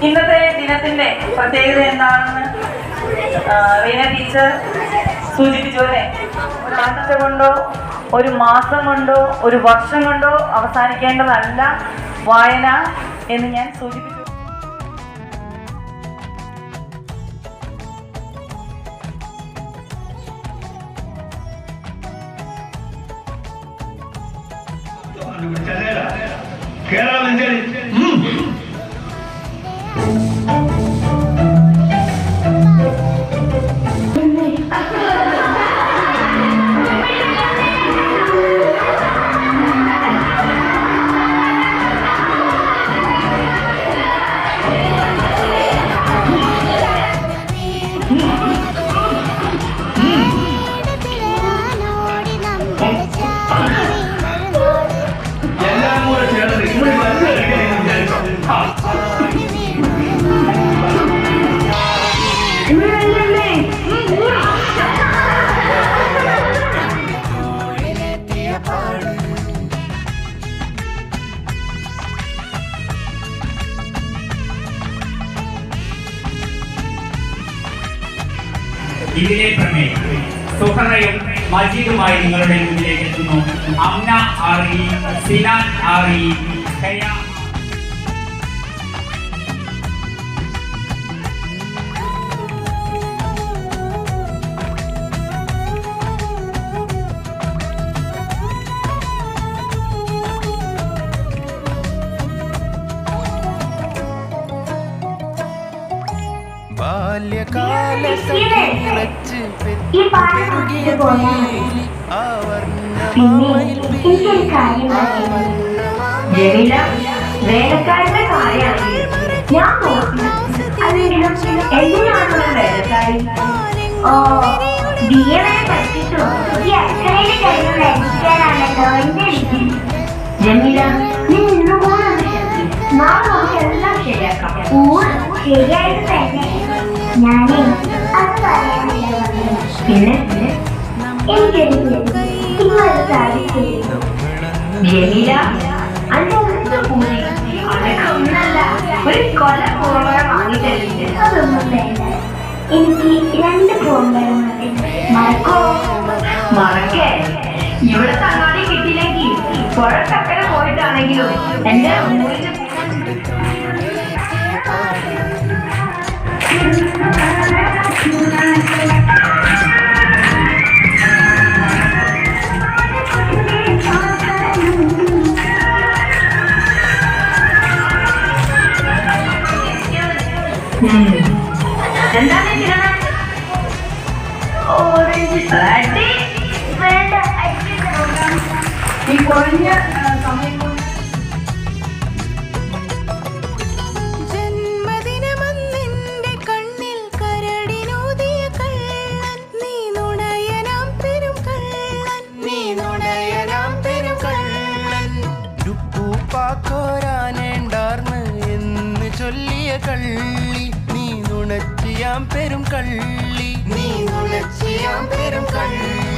ഇന്നത്തെ ദിനത്തിന്റെ പ്രത്യേകത എന്താണെന്ന് റീന ടീച്ചർ സൂചിപ്പിച്ചു അല്ലേ? ഒരാഴ്ച കൊണ്ടോ ഒരു മാസം കൊണ്ടോ ഒരു വർഷം കൊണ്ടോ അവസാനിക്കേണ്ടതല്ല വായന എന്ന് ഞാൻ സൂചിപ്പിച്ചു. ഇതിലെ പ്രമേയം സുഹറയും മജീദുമായി നിങ്ങളുടെ മുന്നിലേക്ക് എത്തുന്നു. അംന ആറി, സിനാൻ ആറി, വേലക്കാരുടെ കാര്യമാണ് ഞാൻ നോക്കുന്നത്. അല്ലെങ്കിലും എന്തിനാണ് വേലക്കാരി? ഓ, ദിയവരെ പറ്റിട്ടോ ഈ അക്കരയിലെ കഴിവുള്ള എത്തിക്കാനാണല്ലോ എന്റെ വിധി. ജമീല, നീ ഇന്നുപോലെ നാളെ നമുക്ക് എല്ലാം ശരിയാക്കാം. ശരിയായിട്ട് തന്നെ ഞാനേ അത് പറയാനല്ല വന്നത്. പിന്നെ എനിക്കെനിക്ക് ഇന്നൊരു കാര്യം ചെയ്യുന്നു. ജമീല, അന്റെ കൂടി അതൊക്കെ ഒന്നല്ല, ഒരു കൊല പൂർവ്വം വാങ്ങിത്തരുന്നുണ്ട്. അതൊന്നും വേണ്ട, എനിക്ക് 2 പൂർവ്വം മതി. മറക്കോ? മറക്കേ? ഇവിടെ തങ്ങാടി കിട്ടിയില്ലെങ്കിൽ പുഴക്കക്കരെ പോയിട്ടാണെങ്കിലും എന്റെ ഊരിന്റെ എന്താണ് ഓറഞ്ച് വേണ്ട. ഈ കുറഞ്ഞ സമയം കള്ളി നീ നുണച്ചിയാം പെരും കള്ളി, നീ നുണച്ചിയാം പെരും കള്ളി.